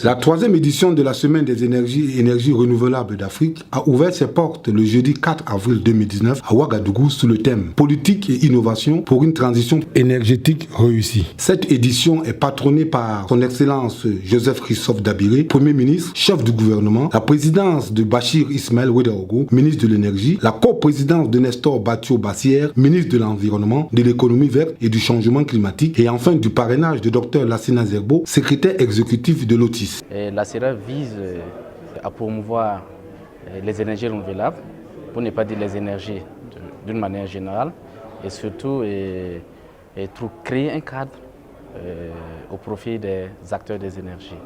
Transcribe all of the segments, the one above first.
La troisième édition de la Semaine des énergies et énergies renouvelables d'Afrique a ouvert ses portes le jeudi 4 avril 2019 à Ouagadougou sous le thème Politique et innovation pour une transition énergétique réussie. Cette édition est patronnée par son Excellence Joseph Christophe Dabiré, Premier ministre, chef du gouvernement, la présidence de Bachir Ismaël Ouedraogo, ministre de l'énergie, la coprésidence de Nestor Batio Bassière, ministre de l'environnement, de l'économie verte et du changement climatique, et enfin du parrainage de Dr Lassina Zerbo, secrétaire exécutif de l'OTIS. La CERA vise à promouvoir les énergies renouvelables, pour ne pas dire les énergies d'une manière générale, et surtout créer un cadre au profit des acteurs des énergies.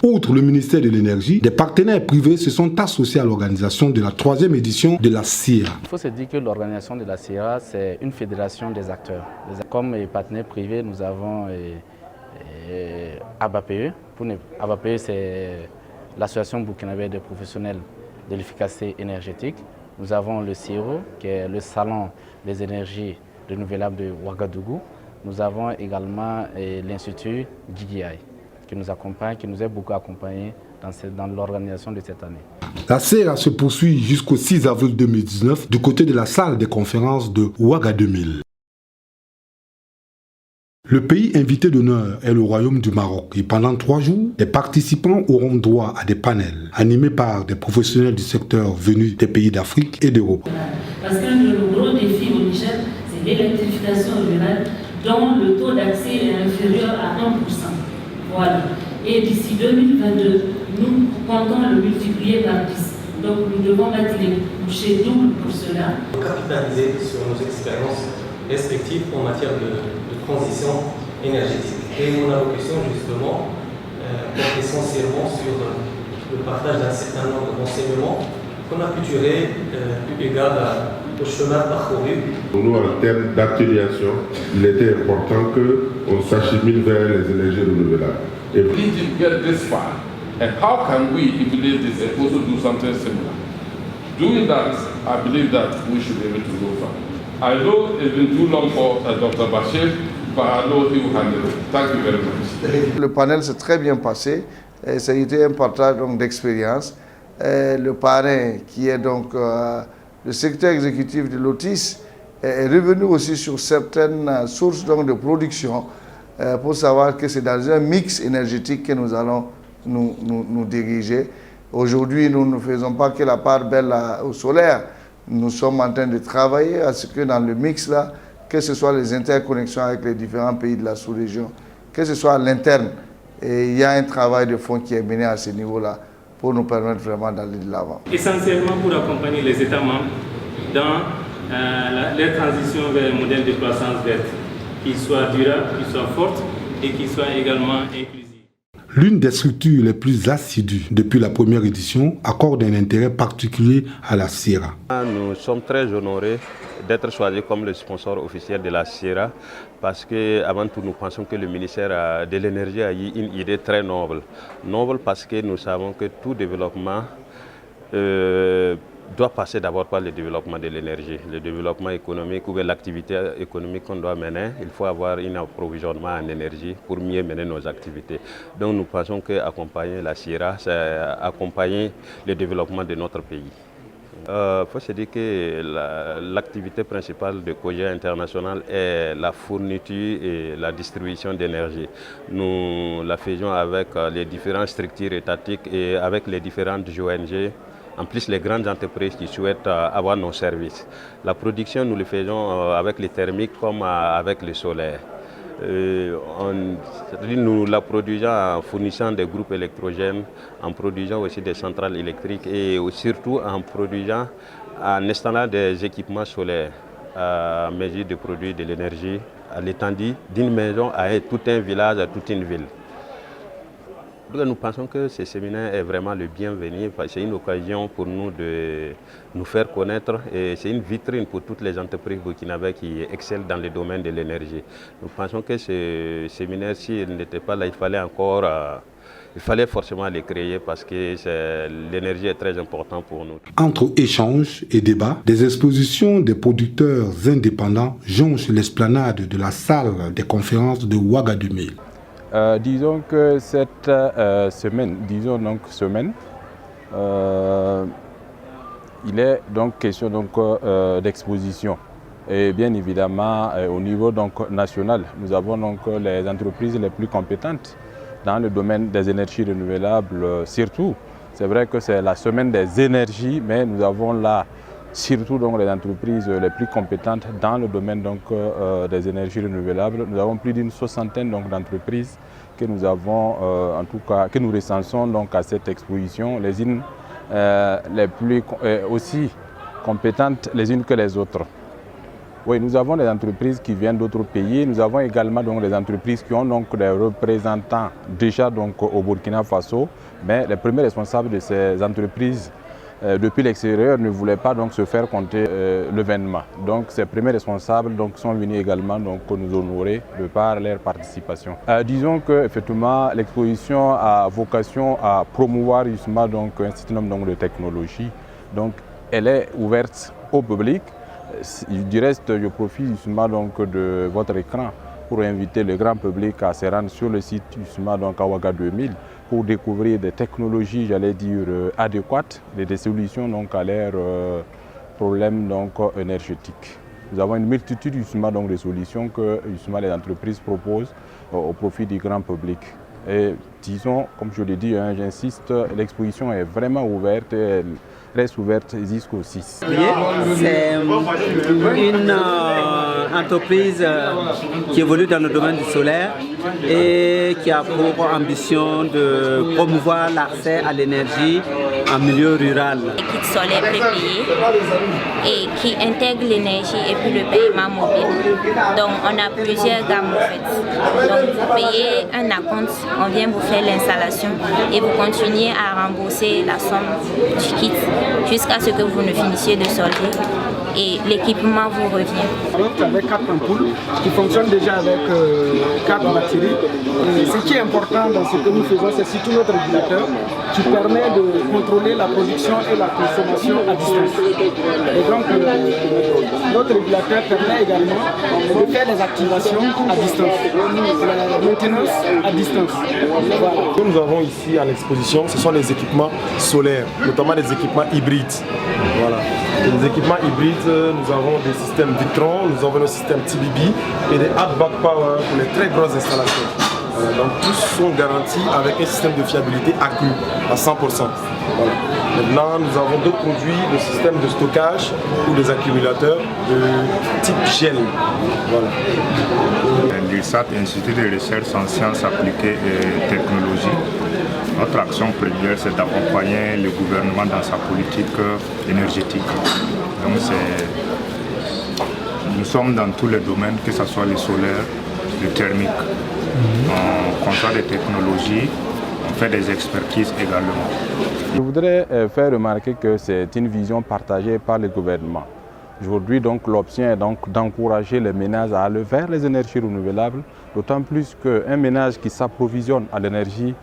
Outre le ministère de l'Énergie, des partenaires privés se sont associés à l'organisation de la troisième édition de la CIRA. Il faut se dire que l'organisation de la CIRA, c'est une fédération des acteurs. Comme partenaires privés, nous avons ABAPE. ABAPE, c'est l'association burkinabé des professionnels de l'efficacité énergétique. Nous avons le CIRO, qui est le salon des énergies renouvelables de Ouagadougou. Nous avons également l'Institut GGI, qui nous accompagne, qui nous a beaucoup accompagnés dans l'organisation de cette année. La CERA se poursuit jusqu'au 6 avril 2019 du côté de la salle des conférences de Ouaga 2000. Le pays invité d'honneur est le Royaume du Maroc et pendant 3 jours, les participants auront droit à des panels animés par des professionnels du secteur venus des pays d'Afrique et d'Europe. Parce que le gros défi au Niger, c'est l'électrification rurale dont le taux d'accès est inférieur à 1%. Voilà. Et d'ici 2022, nous comptons le multiplier par 10. Donc nous devons mettre les bouchées doubles pour cela. Capitaliser sur nos expériences respectives en matière de transition énergétique. Et mon allocution justement porte essentiellement sur le partage d'un certain nombre d'enseignements qu'on a pu tirer eu égard au chemin parcouru. Pour nous, en termes d'actualisation, il était important qu'on s'achemine vers les énergies renouvelables. We need to get this far, and how can we, if we did this, also do something similar? Doing that, I believe that we should be able to go far. I know it's been too long for Dr. Bashir, but I know he will handle it. Thank you very much. Le panel s'est très bien passé, et ça a été un partage d'expérience. Le parrain, qui est donc le secrétaire exécutif de l'OTIS, est revenu aussi sur certaines sources de production pour savoir que c'est dans un mix énergétique que nous allons nous diriger. Aujourd'hui, nous ne faisons pas que la part belle au solaire. Nous sommes en train de travailler à ce que dans le mix là, que ce soit les interconnexions avec les différents pays de la sous-région, que ce soit à l'interne. Et il y a un travail de fond qui est mené à ce niveau-là pour nous permettre vraiment d'aller de l'avant. Essentiellement pour accompagner les États membres dans leur transition vers un modèle de croissance verte qui soit durable, qui soit forte et qui soit également inclusive. L'une des structures les plus assidues depuis la première édition accorde un intérêt particulier à la CIRA. Nous sommes très honorés d'être choisis comme le sponsor officiel de la CIRA parce que avant tout nous pensons que le ministère de l'énergie a eu une idée très noble. Noble parce que nous savons que tout développement doit passer d'abord par le développement de l'énergie, le développement économique ou l'activité économique qu'on doit mener. Il faut avoir un approvisionnement en énergie pour mieux mener nos activités. Donc nous pensons qu'accompagner la CIRA, c'est accompagner le développement de notre pays. Il faut se dire que l'activité principale de Cogia International est la fourniture et la distribution d'énergie. Nous la faisons avec les différentes structures étatiques et avec les différentes ONG. En plus, les grandes entreprises qui souhaitent avoir nos services. La production, nous le faisons avec les thermiques comme avec le solaire. Nous la produisons en fournissant des groupes électrogènes, en produisant aussi des centrales électriques et surtout en produisant, en installant des équipements solaires à mesure de produire de l'énergie à l'étendue d'une maison à tout un village, à toute une ville. Nous pensons que ce séminaire est vraiment le bienvenu. C'est une occasion pour nous de nous faire connaître et c'est une vitrine pour toutes les entreprises burkinabées qui excellent dans le domaine de l'énergie. Nous pensons que ce séminaire, s'il n'était pas là, il fallait forcément le créer parce que l'énergie est très importante pour nous. Entre échanges et débats, des expositions des producteurs indépendants jonchent l'esplanade de la salle des conférences de Ouaga 2000. Disons que cette semaine, il est donc question d'exposition. Et bien évidemment, au niveau national, nous avons donc les entreprises les plus compétentes dans le domaine des énergies renouvelables, surtout. C'est vrai que c'est la semaine des énergies, mais nous avons là surtout donc les entreprises les plus compétentes dans le domaine des énergies renouvelables. Nous avons plus d'une soixantaine d'entreprises que nous avons, en tout cas, que nous recensons donc à cette exposition, les unes les plus aussi compétentes les unes que les autres. Oui, nous avons des entreprises qui viennent d'autres pays. Nous avons également donc des entreprises qui ont donc des représentants déjà donc au Burkina Faso, mais les premiers responsables de ces entreprises depuis l'extérieur ne voulaient pas donc se faire compter l'événement. Donc ces premiers responsables donc sont venus également donc nous honorer de par leur participation. Disons que effectivement l'exposition a vocation à promouvoir justement donc un certain nombre de technologies. Donc elle est ouverte au public. Du reste, je profite justement donc de votre écran pour inviter le grand public à se rendre sur le site justement donc à Ouaga 2000 pour découvrir des technologies, j'allais dire, adéquates, des solutions donc à leurs problèmes donc énergétiques. Nous avons une multitude justement donc de solutions que justement les entreprises proposent au profit du grand public. Et disons, comme je l'ai dit, j'insiste, l'exposition est vraiment ouverte. Elle reste ouverte jusqu'au 6. C'est une entreprise qui évolue dans le domaine du solaire et qui a pour ambition de promouvoir l'accès à l'énergie en milieu rural. Kit solaire prépayé et qui intègre l'énergie et puis le paiement mobile. Donc on a plusieurs gammes en fait. Donc vous payez un acompte, on vient vous faire l'installation et vous continuez à rembourser la somme du kit jusqu'à ce que vous ne finissiez de solder et l'équipement vous revient. Avec 4 ampoules qui fonctionnent déjà avec 4 batteries. Et ce qui est important dans ce que nous faisons, c'est surtout notre régulateur qui permet de contrôler la production et la consommation à distance. Et donc notre régulateur permet également de faire des activations à distance, la maintenance à distance. Voilà. Ce que nous avons ici à l'exposition, ce sont les équipements solaires, notamment des équipements hybrides. Voilà. Les équipements hybrides, nous avons des systèmes Victron, nous avons le système TBB et des hard back power pour les très grosses installations. Donc tous sont garantis avec un système de fiabilité accru à 100%. Voilà. Maintenant, nous avons d'autres produits, le système de stockage ou des accumulateurs de type gel. Voilà. L'IRSAT, Institut de recherche en sciences appliquées et technologies. Notre action première, c'est d'accompagner le gouvernement dans sa politique énergétique. Donc nous sommes dans tous les domaines, que ce soit le solaire, le thermique. On conçoit des technologies, on fait des expertises également. Je voudrais faire remarquer que c'est une vision partagée par le gouvernement. Aujourd'hui, donc, l'option est donc d'encourager les ménages à aller vers les énergies renouvelables, d'autant plus qu'un ménage qui s'approvisionne à l'énergie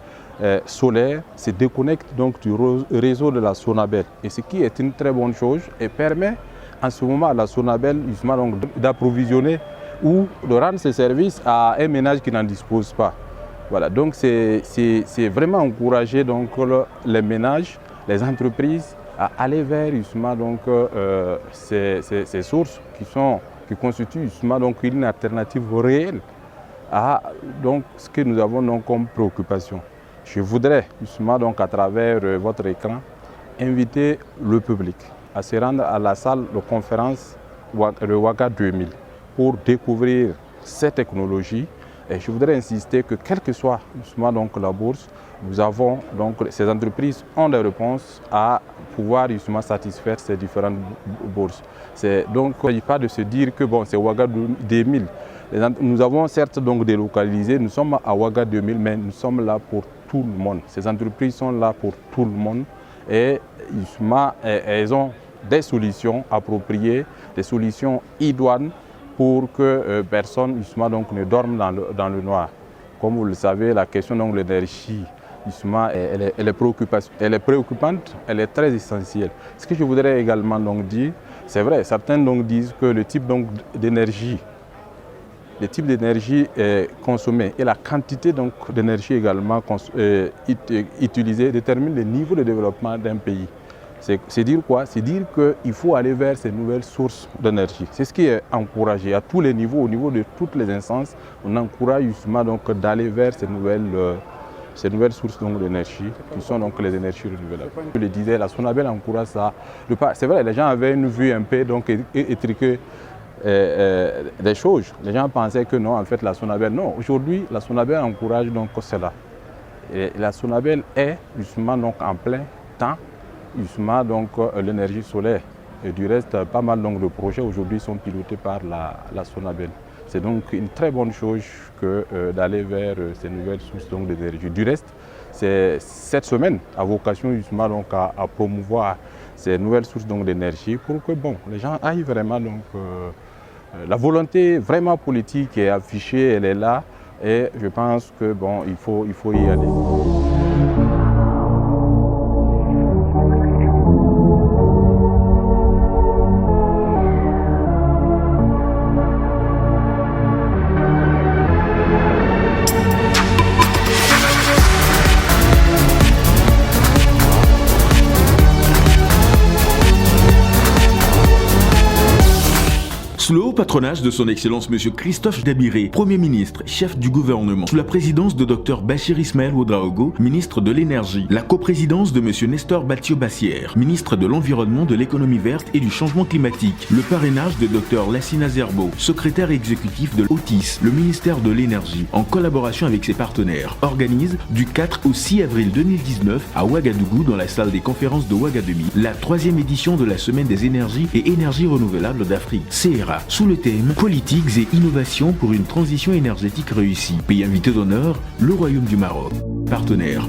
solaire se déconnecte donc du réseau de la Sonabel, et ce qui est une très bonne chose et permet en ce moment à la Sonabel justement d'approvisionner ou de rendre ses services à un ménage qui n'en dispose pas. Voilà, donc c'est vraiment encourager donc les ménages, les entreprises à aller vers justement donc ces sources qui constituent justement donc une alternative réelle à donc ce que nous avons donc comme préoccupation. Je voudrais justement donc à travers votre écran inviter le public à se rendre à la salle de conférence de Ouaga 2000 pour découvrir ces technologies. Et je voudrais insister que quelle que soit justement donc la bourse, nous avons donc ces entreprises ont des réponses à pouvoir justement satisfaire ces différentes bourses. Donc il ne s'agit pas de se dire que bon, c'est Ouaga 2000. Nous avons certes donc délocalisé, nous sommes à Ouaga 2000, mais nous sommes là pour tout le monde. Ces entreprises sont là pour tout le monde et justement, elles ont des solutions appropriées, des solutions idoines pour que personne justement donc ne dorme dans le noir. Comme vous le savez, la question de l'énergie, justement, elle est préoccupante, elle est très essentielle. Ce que je voudrais également donc dire, c'est vrai, certains donc disent que le type d'énergie les types d'énergie consommés et la quantité d'énergie également utilisée déterminent le niveau de développement d'un pays. C'est dire quoi? C'est dire qu'il faut aller vers ces nouvelles sources d'énergie. C'est ce qui est encouragé à tous les niveaux, au niveau de toutes les instances. On encourage justement d'aller vers ces nouvelles sources d'énergie, qui sont donc les énergies renouvelables. Je le disais, la SONABEL encourage ça. C'est vrai, les gens avaient une vue un peu étriquée des choses. Les gens pensaient que non, en fait, la SONABEL, non. Aujourd'hui, la SONABEL encourage donc cela. Et la SONABEL est justement donc en plein temps, justement donc l'énergie solaire. Et du reste, pas mal donc, de projets aujourd'hui sont pilotés par la SONABEL. C'est donc une très bonne chose d'aller vers ces nouvelles sources d'énergie. Du reste, cette semaine a vocation justement donc, à promouvoir ces nouvelles sources d'énergie pour que les gens aillent vraiment. La volonté vraiment politique est affichée, elle est là et je pense que il faut y aller. Sous le haut patronage de son Excellence M. Christophe Dabiré, Premier ministre, chef du gouvernement, sous la présidence de Dr Bachir Ismaël Ouedraogo, ministre de l'Énergie, la coprésidence de M. Nestor Bathio-Bassière, ministre de l'Environnement, de l'Économie verte et du Changement climatique, le parrainage de Dr Lassina Zerbo, secrétaire exécutif de l'OTIS, le ministère de l'Énergie, en collaboration avec ses partenaires, organise du 4 au 6 avril 2019 à Ouagadougou, dans la salle des conférences de Ouagademi, la 3e édition de la Semaine des énergies et énergies renouvelables d'Afrique, CERA, sous le thème « Politiques et innovations pour une transition énergétique réussie ». Pays invité d'honneur, le Royaume du Maroc. Partenaire,